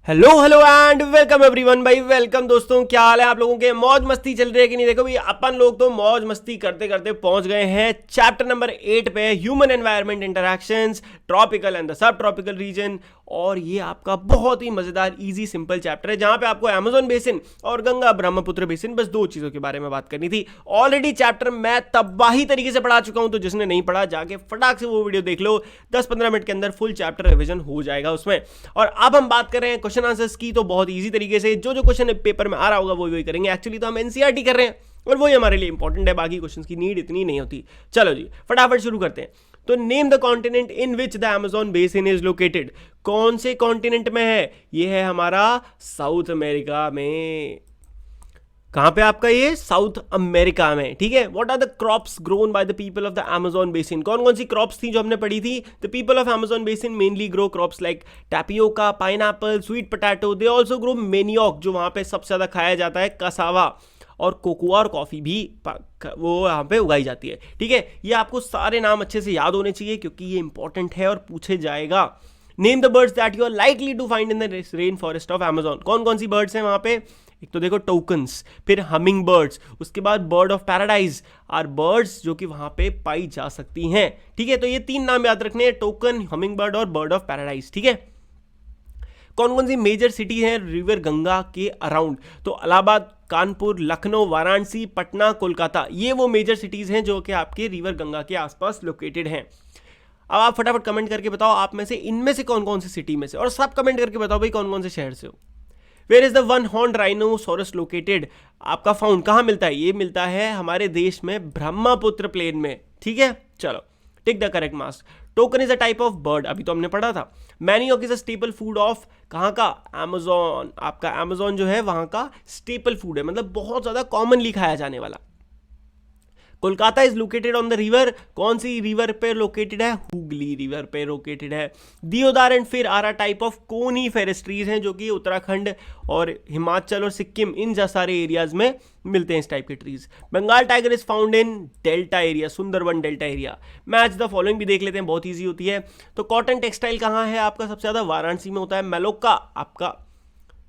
Hello hello and welcome everyone भाई, welcome दोस्तों। क्या हाल है आप लोगों के? मौज मस्ती चल रही है कि नहीं? देखो भाई, अपन लोग तो मौज मस्ती करते करते पहुंच गए हैं चैप्टर नंबर 8 पे, human environment interactions, tropical and the sub tropical region. और ये आपका बहुत ही मजेदार इजी सिंपल चैप्टर है जहां पे आपको अमेज़न बेसिन और गंगा ब्रह्मपुत्र बेसिन, बस दो चीजों के बारे में बात करनी थी। ऑलरेडी चैप्टर मैं तबाही तरीके से पढ़ा चुका हूं, तो जिसने नहीं पढ़ा जाके फटाक से वो वीडियो देख लो। 10-15 मिनट के अंदर फुल चैप्टर रिवीजन हो जाएगा उसमें। और अब हम बात कर रहे हैं क्वेश्चन आंसर्स की, तो बहुत इजी तरीके से जो जो क्वेश्चन पेपर में आ रहा होगा वही करेंगे। एक्चुअली तो हम एनसीईआरटी कर रहे हैं और वही हमारे लिए इंपॉर्टेंट है, बाकी क्वेश्चंस की नीड इतनी नहीं होती। चलो जी फटाफट शुरू करते हैं। तो name the continent in which the Amazon basin is located. कौन से कॉन्टिनेंट में है? ये है हमारा साउथ अमेरिका में। कहां पे आपका? ये साउथ अमेरिका में, ठीक है। What are the crops grown by the people of the Amazon basin? कौन कौन सी क्रॉप्स थी जो हमने पढ़ी थी? The people of Amazon basin mainly grow crops like tapioca, pineapple, sweet potato. They also grow manioc, जो वहां पे सबसे ज्यादा खाया जाता है, कसावा। और कोकोआ और कॉफी भी वो यहाँ पे उगाई जाती है, ठीक है। ये आपको सारे नाम अच्छे से याद होने चाहिए क्योंकि ये इंपॉर्टेंट है और पूछे जाएगा। Name the birds that you are likely to find in the rain forest of Amazon. कौन कौन सी बर्ड्स हैं वहां पे? एक तो देखो टोकन्स, फिर हमिंग बर्ड्स, उसके बाद bird of paradise are birds जो कि वहां पे पाई जा सकती हैं, ठीक है। तो ये तीन नाम याद रखने हैं, टोकन, हमिंग बर्ड और बर्ड ऑफ पैराडाइज, ठीक है। कौन कौन सी मेजर सिटी है रिवर गंगा के अराउंड? तो इलाहाबाद, कानपुर, लखनऊ, वाराणसी, पटना, कोलकाता, ये वो मेजर सिटीज हैं जो कि आपके रिवर गंगा के आसपास लोकेटेड हैं। अब आप फटाफट कमेंट करके बताओ आप में से इनमें से कौन कौन सी सिटी में से, और सब कमेंट करके बताओ भाई कौन कौन से शहर से हो। Where is the one horn rhinoceros located? आपका फाउंड कहां मिलता है? ये मिलता है हमारे देश में ब्रह्मपुत्र प्लेन में, ठीक है। चलो tick the correct marks. Toucan is a type of bird, अभी तो हमने पढ़ा था। Manioc is a staple food of कहां का? अमेज़न। आपका अमेज़न जो है वहां का स्टेपल फूड है, मतलब बहुत ज्यादा कॉमनली खाया जाने वाला। Kolkata is located on the river, कौन सी रिवर पे लोकेटेड है? हुगली रिवर पे लोकेटेड है। दियोदार एंड फिर आर टाइप ऑफ कोनी फॉरेस्ट ट्रीज हैं जो कि उत्तराखंड और हिमाचल और सिक्किम, इन सारे एरियाज में मिलते हैं इस टाइप के trees. Bengal tiger is found in delta area, Sundarban delta area. Match the following भी देख लेते हैं, बहुत ईजी होती है। तो कॉटन टेक्सटाइल कहाँ है आपका? सबसे ज्यादा वाराणसी में होता है। मेलोका आपका,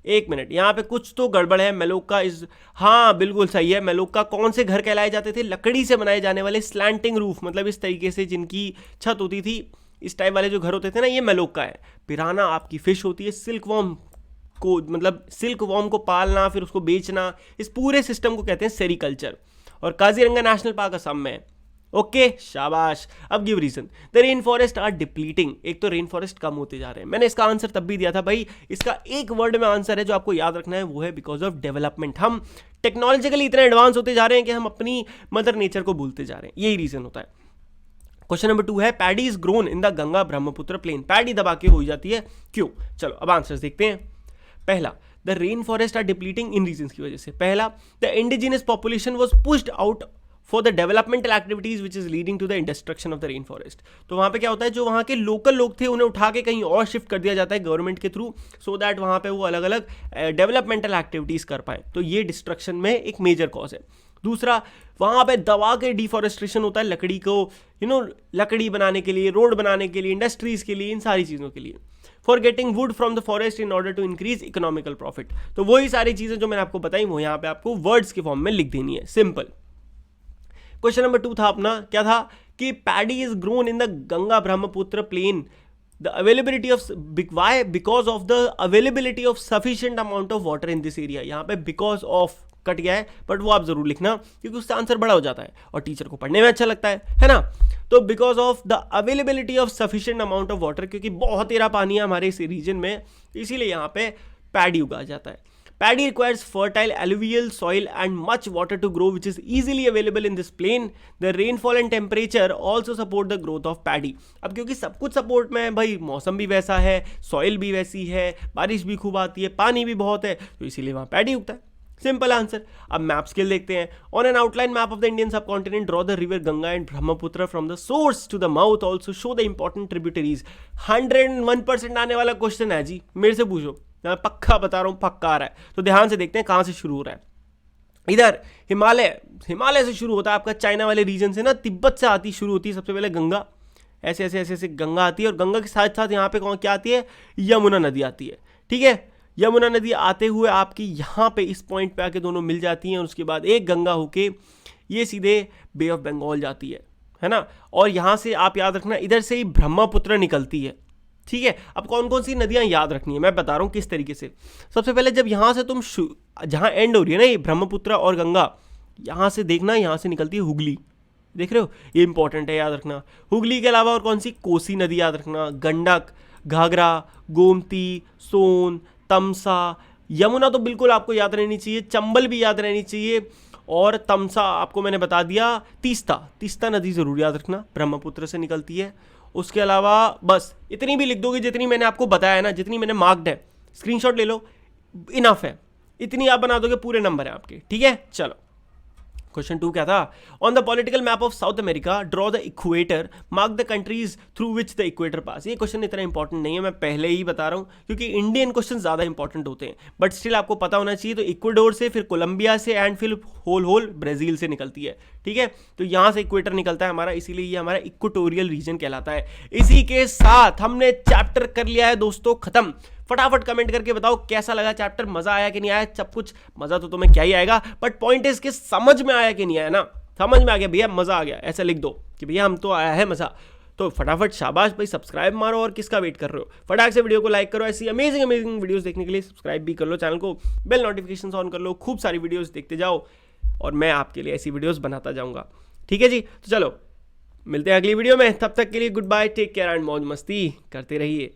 एक मिनट यहाँ पे कुछ तो गड़बड़ है। मेलोका इज, हाँ बिल्कुल सही है। मेलोका कौन से घर कहलाए जाते थे? लकड़ी से बनाए जाने वाले स्लैंटिंग रूफ, मतलब इस तरीके से जिनकी छत होती थी, इस टाइप वाले जो घर होते थे ना, ये मेलोका है। पिराना आपकी फिश होती है। सिल्क वॉर्म को, मतलब सिल्क वॉर्म को पालना फिर उसको बेचना, इस पूरे सिस्टम को कहते हैं सेरिकल्चर। और काजीरंगा नेशनल पार्क असम में। ओके शाबाश। अब give reason. The rain forest are depleting. एक तो रेन फॉरेस्ट कम होते जा रहे हैं, मैंने इसका आंसर तब भी दिया था भाई। इसका एक वर्ड में आंसर है जो आपको याद रखना है, वो है बिकॉज ऑफ डेवलपमेंट। हम टेक्नोलॉजिकली इतने एडवांस होते जा रहे हैं कि हम अपनी मदर नेचर को भूलते जा रहे हैं, यही रीजन होता है। क्वेश्चन नंबर 2 है paddy is grown in the Ganga Brahmaputra plain. Paddy दबा के हो जाती है, क्यों? चलो अब आंसर देखते हैं। पहला, the rain forest are depleting इन रीजन की वजह से। पहला, the indigenous population was pushed out for the developmental activities which is leading to the destruction of the rain forest. तो वहां पे क्या होता है, जो वहां के लोकल लोग थे उन्हें उठा के कहीं और शिफ्ट कर दिया जाता है गवर्नमेंट के थ्रू, सो दैट वहां पे वो अलग अलग डेवलपमेंटल एक्टिविटीज कर पाए। तो ये डिस्ट्रक्शन में एक मेजर कॉज है। दूसरा, वहां पे दबा के डिफॉरेस्ट्रेशन होता है लकड़ी को, लकड़ी बनाने के लिए, रोड बनाने के लिए, इंडस्ट्रीज के लिए, इन सारी चीजों के लिए। For getting wood from the forest in order to increase economical profit. तो वही सारी चीजें जो मैंने आपको बताई वो यहाँ पे आपको वर्ड्स के फॉर्म में लिख देनी है, सिंपल। क्वेश्चन नंबर 2 था अपना, क्या था कि paddy is grown in the Ganga Brahmaputra plain, the availability of, why? Because of the availability of sufficient amount of water in this area. यहाँ पे बिकॉज ऑफ कट गया है, बट वो आप जरूर लिखना क्योंकि उससे आंसर बड़ा हो जाता है और टीचर को पढ़ने में अच्छा लगता है ना। तो because of the availability of sufficient amount of water, क्योंकि बहुत तेरा पानी है हमारे इस रीजन में, इसीलिए यहाँ पे पैडी उगाया जाता है। Paddy requires fertile alluvial soil and much water to grow, which is easily available in this plain. The rainfall and temperature also support the growth of paddy. अब क्योंकि सब कुछ सपोर्ट में है भाई, मौसम भी वैसा है, सॉइल भी वैसी है, बारिश भी खूब आती है, पानी भी बहुत है, तो इसीलिए वहाँ पैडी उगता है। Simple answer. अब मैप स्किल देखते हैं। On an outline map of the Indian subcontinent draw the river Ganga and Brahmaputra from the source to the mouth, also show the important tributaries. 101% आने वाला क्वेश्चन है जी, मेरे से पूछो, मैं पक्का बता रहा हूं, पक्का आ रहा है। तो ध्यान से देखते हैं कहां से शुरू हो रहा है। इधर हिमालय से शुरू होता है आपका, चाइना वाले रीजन से ना, तिब्बत से आती शुरू होती है सबसे पहले गंगा, ऐसे ऐसे ऐसे ऐसे गंगा आती है, और गंगा के साथ साथ यहाँ पे कौन क्या आती है? यमुना नदी आती है, ठीक है। यमुना नदी आते हुए आपकी यहाँ पे इस पॉइंट पे आके दोनों मिल जाती हैं और उसके बाद एक गंगा होके ये सीधे बे ऑफ बंगाल जाती है ना। और यहाँ से आप याद रखना इधर से ही ब्रह्मपुत्र निकलती है, ठीक है। अब कौन कौन सी नदियाँ याद रखनी है मैं बता रहा हूँ किस तरीके से। सबसे पहले जब यहाँ से तुम जहाँ एंड हो रही है ना ये ब्रह्मपुत्र और गंगा, यहाँ से देखना यहाँ से निकलती है हुगली, देख रहे हो, ये इंपॉर्टेंट है याद रखना। हुगली के अलावा और कौन सी, कोसी नदी याद रखना, गंडक, घाघरा, गोमती, सोन, तमसा, यमुना तो बिल्कुल आपको याद रहनी चाहिए, चंबल भी याद रहनी चाहिए, और तमसा आपको मैंने बता दिया, तीस्ता नदी ज़रूर याद रखना, ब्रह्मपुत्र से निकलती है। उसके अलावा बस इतनी भी लिख दोगे जितनी मैंने आपको बताया ना, जितनी मैंने मार्क्ड है, स्क्रीनशॉट ले लो, इनफ है, इतनी आप बना दोगे पूरे नंबर है आपके, ठीक है। चलो क्वेश्चन 2 क्या था, on the political map of South America draw the equator, mark the countries through which the equator pass. ये क्वेश्चन इतना इंपॉर्टेंट नहीं है, मैं पहले ही बता रहा हूँ, क्योंकि इंडियन क्वेश्चन ज़्यादा इंपॉर्टेंट होते हैं, बट स्टिल आपको पता होना चाहिए। तो इक्वेडोर से, फिर कोलंबिया से, एंड फिर होल ब्राज़ील से निकलती है, ठीक है। तो यहाँ से इक्वेटर निकलता है हमारा, इसीलिए ये हमारा इक्वेटोरियल रीजन कहलाता है। इसी के साथ हमने चैप्टर कर लिया है दोस्तों खत्म। फटाफट कमेंट करके बताओ कैसा लगा चैप्टर, मजा आया कि नहीं आया। सब कुछ मजा तो तुम्हें क्या ही आएगा, बट पॉइंट इज कि समझ में आया कि नहीं आया ना। समझ में आ गया भैया, मजा आ गया, ऐसा लिख दो कि भैया हम तो आया है मजा। तो फटाफट शाबाश भाई, सब्सक्राइब मारो, और किसका वेट कर रहे हो, फटाक से वीडियो को लाइक करो। ऐसी अमेजिंग वीडियोस देखने के लिए सब्सक्राइब भी कर लो चैनल को, बेल नोटिफिकेशन ऑन कर लो, खूब सारी वीडियोस देखते जाओ, और मैं आपके लिए ऐसी वीडियोस बनाता जाऊंगा, ठीक है जी। तो चलो मिलते हैं अगली वीडियो में, तब तक के लिए goodbye, take care and मौज मस्ती करते रहिए।